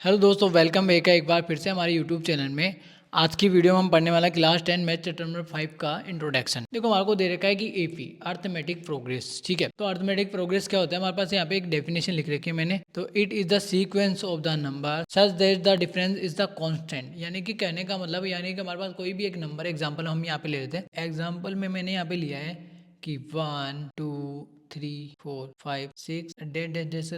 Hello दोस्तों, welcome back है एक बार फिर से हमारे यूट्यूब चैनल में। आज की वीडियो में हम पढ़ने वाला क्लास 10 मैथ चैप्टर नंबर 5 का इंट्रोडक्शन। देखो, हमारे को दे रखा है कि एपी अर्थमेटिक प्रोग्रेस। ठीक है, तो अर्थमेटिक प्रोग्रेस क्या होता है? हमारे पास यहाँ पे एक डेफिनेशन लिख रखी है मैंने। तो it is the sequence of the number such that the difference is the constant. यानी कि कहने का मतलब यानी कि हमारे पास कोई भी एक नंबर, एग्जाम्पल हम यहाँ पे ले लेते हैं। एग्जाम्पल में मैंने यहाँ पे लिया है कि 1 2 3 4 5 6 डेड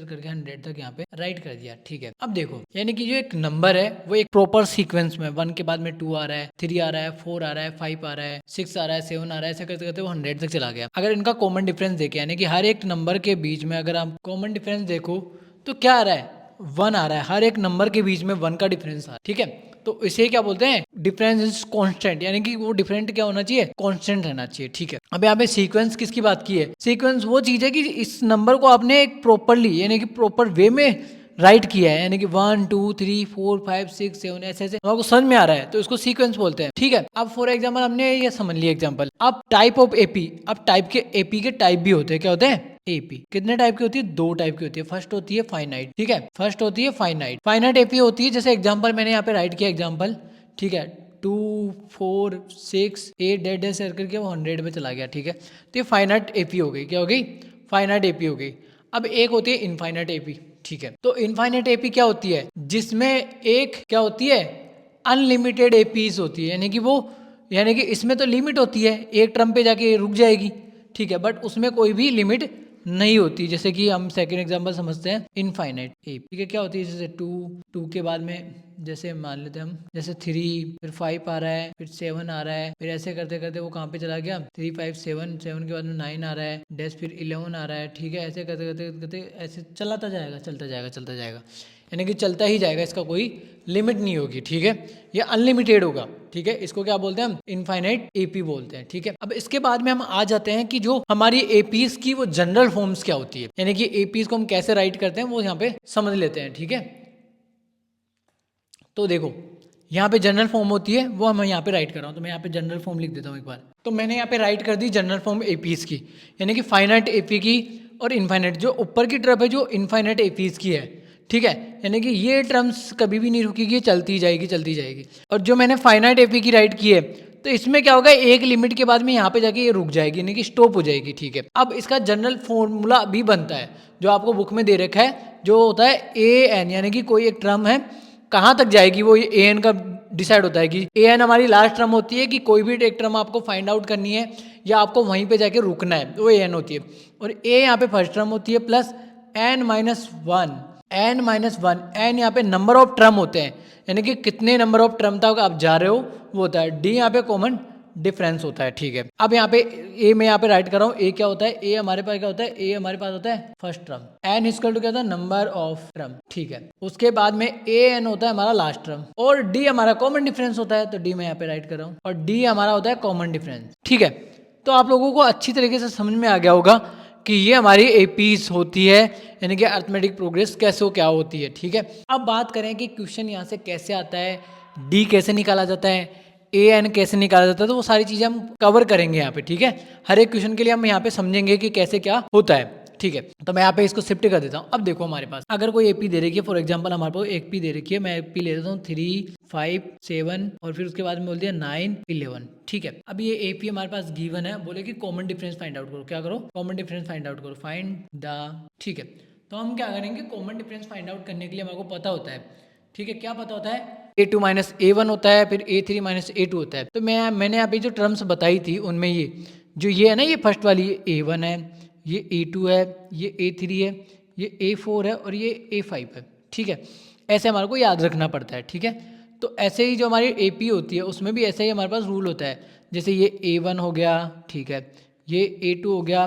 करके 100 तक यहाँ पे राइट कर दिया। ठीक है, अब देखो, यानी कि जो एक नंबर है वो एक प्रॉपर सीक्वेंस में 1 के बाद में 2 आ रहा है, 3 आ रहा है, 4 आ रहा है, 5 आ रहा है, 6 आ रहा है, 7 आ रहा है, ऐसे करते करते वो 100 तक चला गया। अगर इनका कॉमन डिफरेंस देखे, यानी कि हर एक नंबर के बीच में अगर आप कॉमन डिफरेंस देखो तो क्या आ रहा है? 1 आ रहा है। हर एक नंबर के बीच में 1 का डिफरेंस आ रहा है। ठीक है, तो इसे क्या बोलते हैं? डिफरेंस इज कांस्टेंट, यानी कि वो डिफरेंट क्या होना चाहिए? कांस्टेंट रहना चाहिए। ठीक है, अब यहाँ पे सीक्वेंस किसकी बात की है? सीक्वेंस वो चीज है कि इस नंबर को आपने एक प्रॉपरली यानी कि प्रॉपर वे में राइट किया है, यानी कि 1 2 3 4 5 6 7 ऐसे ऐसे आपको समझ में आ रहा है, तो इसको सीक्वेंस बोलते हैं। ठीक है, अब फॉर एग्जाम्पल हमने ये समझ लिया एग्जाम्पल। अब टाइप ऑफ एपी, अब टाइप के एपी के टाइप भी होते हैं। क्या होते हैं? एपी कितने टाइप की होती है? 2 टाइप की होती है। फर्स्ट होती है फाइनाइट। ठीक है, फर्स्ट होती है फाइनाइट। फाइनाइट एपी होती है, जैसे एग्जाम्पल मैंने यहाँ पे राइट किया एग्जाम्पल। ठीक है, 2 4 6 8 डेड सर्कल के वो 100 में चला गया। ठीक है, तो ये फाइनाइट एपी हो गई। क्या हो गई? फाइनाइट एपी हो गई। अब एक होती है इनफाइनाइट एपी। ठीक है, तो इनफाइनाइट एपी क्या होती है? जिसमें एक क्या होती है? अनलिमिटेड एपीज होती है, यानी कि वो यानी कि इसमें तो लिमिट होती है, एक टर्म पे जाके रुक जाएगी। ठीक है, बट उसमें कोई भी लिमिट नहीं होती। जैसे कि हम सेकंड एग्जांपल समझते हैं, इनफाइनाइट एपी। ठीक है, क्या होती है? जैसे 2 के बाद में जैसे मान लेते हैं हम, जैसे 3 फिर 5 आ रहा है, फिर 7 आ रहा है, फिर ऐसे करते करते वो कहाँ पे चला गया? 3 5 7 7 के बाद में 9 आ रहा है, डैश फिर 11 आ रहा है। ठीक है, ऐसे करते करते करते ऐसे चलाता जाएगा, चलता जाएगा, चलता जाएगा, यानी कि चलता ही जाएगा, इसका कोई लिमिट नहीं होगी। ठीक है, ये अनलिमिटेड होगा। ठीक है, इसको क्या बोलते हैं हम? इनफाइनाइट एपी बोलते हैं। ठीक है, अब इसके बाद में हम आ जाते हैं कि जो हमारी एपीज की वो जनरल फॉर्म्स क्या होती है, यानी कि एपीज को हम कैसे राइट करते हैं वो यहाँ पे समझ लेते हैं। ठीक है, तो देखो, यहाँ पे जनरल फॉर्म होती है, वो मैं यहाँ पे राइट कर रहा हूँ। तो मैं यहाँ पे जनरल फॉर्म लिख देता हूँ एक बार। तो मैंने यहाँ पे राइट कर दी जनरल फॉर्म एपीज की, यानी कि फाइनाइट एपी की और इनफाइनाइट। जो ऊपर की तरफ है जो इनफाइनाइट एपीज की है। ठीक है, यानी कि ये टर्म्स कभी भी नहीं रुकेगी, चलती जाएगी, चलती जाएगी। और जो मैंने फाइनाइट एपी की राइट की है, तो इसमें क्या होगा? एक लिमिट के बाद में यहाँ पे जाके ये रुक जाएगी, यानी कि स्टॉप हो जाएगी। ठीक है, अब इसका जनरल फॉर्मूला भी बनता है, जो आपको बुक में दे रखा है, जो होता है ए एन, यानी कि कोई एक टर्म है कहाँ तक जाएगी वो ए एन का डिसाइड होता है कि ए एन हमारी लास्ट टर्म होती है कि कोई भी एक टर्म आपको फाइंड आउट करनी है या आपको वहीं पे जाके रुकना है, वो ए एन होती है। और ए यहाँ पे फर्स्ट टर्म होती है plus n minus one, n minus one, n यहाँ पे नंबर ऑफ टर्म होते हैं, यानी कि कितने नंबर ऑफ टर्म तक आप जा रहे हो वो होता है। डी यहाँ पे कॉमन डिफरेंस होता है। ठीक है, अब यहाँ पे ए मैं यहाँ पे राइट कर रहा हूँ। ए क्या होता है? ए हमारे पास क्या होता है? ए हमारे पास होता है first term. N equal to क्या होता है? Number of term. ठीक है, उसके बाद में ए एन होता है हमारा लास्ट टर्म, और डी हमारा कॉमन डिफरेंस होता है, तो डी मैं यहाँ पे राइट कर रहा हूँ, और डी हमारा होता है कॉमन डिफरेंस। ठीक है, तो आप लोगों को अच्छी तरीके से समझ में आ गया होगा कि ये हमारी एपीज होती है, यानी कि अर्थमेटिक प्रोग्रेस कैसे क्या होती है। ठीक है, अब बात करें कि क्वेश्चन यहाँ से कैसे आता है, डी कैसे निकाला जाता है, ए एन कैसे निकाला जाता है, तो वो सारी चीज़ें हम कवर करेंगे यहाँ पे। ठीक है, हर एक क्वेश्चन के लिए हम यहाँ पे समझेंगे कि कैसे क्या होता है। ठीक है, तो मैं यहाँ पे इसको शिफ्ट कर देता हूँ। अब देखो, हमारे पास अगर कोई एपी दे रखी है, फॉर एग्जांपल हमारे पास एक पी दे रखी है, मैं एपी ले लेता हूँ 3 5 7 और फिर उसके बाद में बोल दिया 9 11। ठीक है, अब ये एपी हमारे पास गिवन है, बोले कि कॉमन डिफरेंस फाइंड आउट करो। क्या करो? कॉमन डिफरेंस फाइंड आउट करो, फाइंड द। ठीक है, तो हम क्या करेंगे? कॉमन डिफरेंस फाइंड आउट करने के लिए हमारे को पता होता है। ठीक है, क्या पता होता है? a2 माइनस a1 होता है, फिर a3 माइनस a2 होता है। तो मैंने यहाँ पे जो टर्म्स बताई थी उनमें ये है ना, ये फर्स्ट वाली ये a1 है, ये a2 है, ये a3 है, ये a4 है और ये a5 है। ठीक है, ऐसे हमारे को याद रखना पड़ता है। ठीक है, तो ऐसे ही जो हमारी AP होती है उसमें भी ऐसे ही हमारे पास रूल होता है। जैसे ये a1 हो गया, ठीक है, ये a2 हो गया,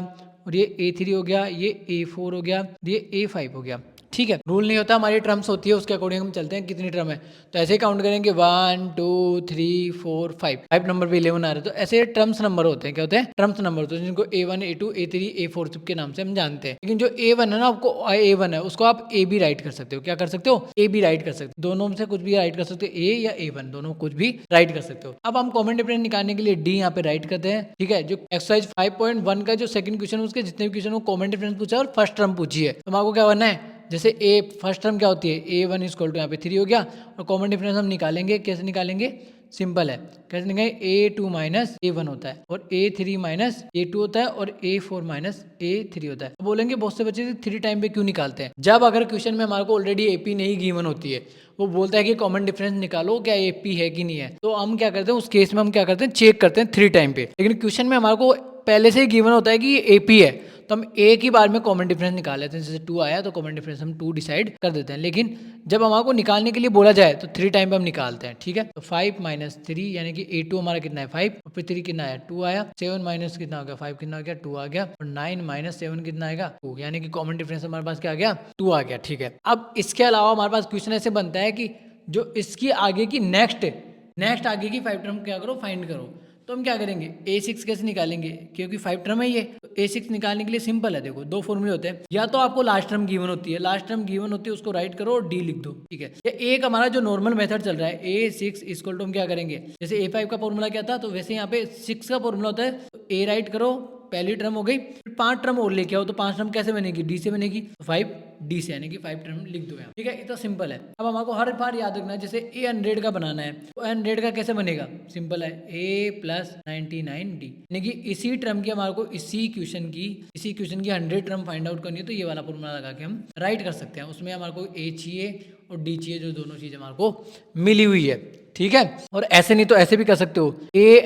और ये a3 हो गया, ये a4 हो गया, ये a5 हो गया। ठीक है, रूल नहीं होता, हमारी टर्म्स होती है, उसके अकॉर्डिंग हम चलते हैं कितनी टर्म है। तो ऐसे ही काउंट करेंगे 1 2 3 4 5 नंबर पे 11 आ रहे हैं, तो ऐसे टर्म्स नंबर होते हैं। क्या होते हैं? टर्म्स नंबर होते हैं, जिनको A1 A2 A3 A4 के नाम से हम जानते हैं। लेकिन जो A1 है ना, आपको A1 है उसको आप A भी राइट कर सकते हो। क्या कर सकते हो? A भी राइट कर सकते हो, दोनों में से कुछ भी राइट कर सकते हो, A या A1 दोनों कुछ भी राइट कर सकते हो। अब हम कॉमन डिफरेंस निकालने के लिए D यहाँ पे राइट करते हैं। ठीक है, जो एक्सरसाइज 5.1 का जो सेकंड क्वेश्चन, उसके जितने भी क्वेश्चन वो कॉमन डिफरेंस पूछा है और फर्स्ट टर्म पूछी है, तो आपको क्या करना है? जैसे ए फर्स्ट टर्म क्या होती है, A1 इक्वल टू यहाँ पे 3 हो गया, और कॉमन डिफरेंस हम निकालेंगे, कैसे निकालेंगे, सिंपल है, कैसे निकालेंगे, A2 माइनस A1 होता है और A3 माइनस A2 होता है और A4 माइनस A3 होता है। तो बोलेंगे बहुत से बच्चे 3 टाइम पे क्यों निकालते हैं, जब अगर क्वेश्चन में हमारे को ऑलरेडी AP नहीं गिवन होती है, वो बोलता है कि कॉमन डिफरेंस निकालो क्या AP है कि नहीं है, तो हम क्या करते हैं उस केस में हम क्या करते हैं, चेक करते हैं 3 टाइम पे। लेकिन क्वेश्चन में हमारे को पहले से ही गिवन होता है कि ये AP है, तो हम एक ही बार में कॉमन डिफरेंस निकाल लेते हैं, जैसे 2 आया तो कॉमन डिफरेंस हम 2 डिसाइड कर देते हैं। लेकिन जब हमारे को निकालने के लिए बोला जाए तो 3 टाइम पे हम निकालते हैं, ठीक है। तो 5 माइनस 3 यानी कि A2 हमारा कितना है 5, और फिर 3 कितना है 2 आया, 7 माइनस कितना हो गया 5 कितना हो गया 2 आ गया, और 9 माइनस 7 कितना आएगा 2, यानी कि कॉमन डिफरेंस हमारे पास क्या आ गया 2 आ गया, ठीक है। अब इसके अलावा हमारे पास क्वेश्चन ऐसे बनता है कि जो इसकी आगे की नेक्स्ट आगे की 5 टर्म क्या करो, फाइंड करो। तो हम क्या करेंगे, A6 कैसे निकालेंगे, क्योंकि 5 टर्म है ये, तो A6 निकालने के लिए सिंपल है, देखो 2 फॉर्मूले होते हैं, या तो आपको लास्ट टर्म गिवन होती है, लास्ट टर्म गिवन होती है उसको राइट करो और D लिख दो, ठीक है। या एक हमारा जो नॉर्मल मेथड चल रहा है A6 इक्वल टू हम क्या करेंगे, जैसे A5 का फॉर्मूला क्या था, तो वैसे यहाँ पे 6 का फॉर्मूला होता है, तो A राइट करो, पहली टर्म हो गई, फिर 5 टर्म और लेके आओ, तो 5 टर्म कैसे बनेगी, D से बनेगी, तो 5D से, यानी कि 5 टर्म लिख दो यहाँ, ठीक है। इतना सिंपल है। अब हमारे हर बार याद रखना है, जैसे A100 का बनाना है, तो 100 का कैसे बनेगा, सिंपल है, A प्लस 99D, यानी कि इसी टर्म की हमारे को इसी क्वेश्चन की 100 टर्म फाइंड आउट करनी है, तो ये वाला फॉर्मूला लगा के हम राइट कर सकते हैं। उसमें हमारे को A चाहिए और D चाहिए, जो दोनों चीज़ हमारे को मिली हुई है, ठीक है। और ऐसे नहीं तो ऐसे भी कर सकते हो,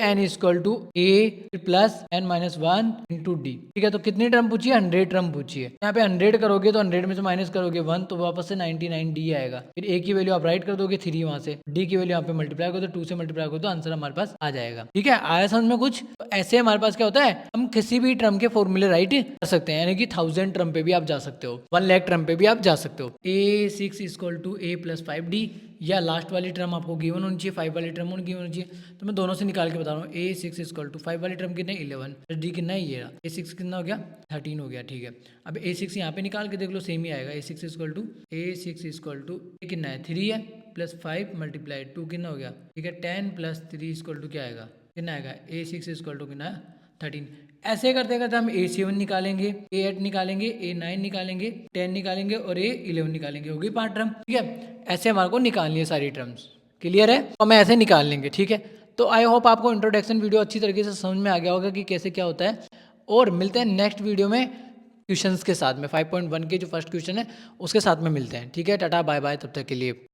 an equal to A plus n minus 1 into D, ठीक है। तो कितनी टर्म पूछी है, 100 टर्म पूछी है। यहाँ पे 100 करोगे तो 100 में से माइनस करोगे 1, तो वापस से 99D आएगा। फिर A की वैल्यू आप राइट कर दोगे 3 वहां से, D की वैल्यू यहाँ पे मल्टीप्लाई कर दो, 2 से मल्टीप्लाई कर दो, आंसर हमारे पास आ जाएगा, ठीक है। आया समझ में कुछ। तो ऐसे हमारे पास क्या होता है, हम किसी भी टर्म के फॉर्मूले राइट कर सकते हैं, यानी कि 1000 टर्म पे भी आप जा सकते हो, 1 लाख टर्म पे भी आप जा सकते हो। A6 equal to A plus 5D, या लास्ट वाली टर्म आपको गिवन होनी चाहिए, 5 वाली टर्म होनी गिवन होनी चाहिए, तो मैं दोनों से निकाल के बता रहा हूँ। A6 इक्वल टू 5 वाली टर्म कितने 11, फिर D कितना है ये रहा, A6 कितना हो गया 13 हो गया, ठीक है। अब A6 यहाँ पे निकाल के देख लो, सेम ही आएगा। A6 इक्वल टू A कितना है 3 है, प्लस 5 मल्टीप्लाई 2 कितना हो गया, ठीक है। 10 प्लस 3 इक्वल टू क्या आएगा, कितना आएगा, A6 इक्वल टू कितना 13। ऐसे करते करते हम A7 निकालेंगे, A8 निकालेंगे, A9 निकालेंगे, 10 निकालेंगे और A11 निकालेंगे, होगी 5 टर्म, ठीक है। ऐसे हमारे को निकालनी है सारी टर्म्स, क्लियर है, तो हमें ऐसे निकाल लेंगे, ठीक है। तो आई होप आपको इंट्रोडक्शन वीडियो अच्छी तरीके से समझ में आ गया होगा कि कैसे क्या होता है, और मिलते हैं नेक्स्ट वीडियो में क्वेश्चंस के साथ में। 5.1 के जो फर्स्ट क्वेश्चन है उसके साथ में मिलते हैं, ठीक है। टाटा बाय बाय, तब तक के लिए।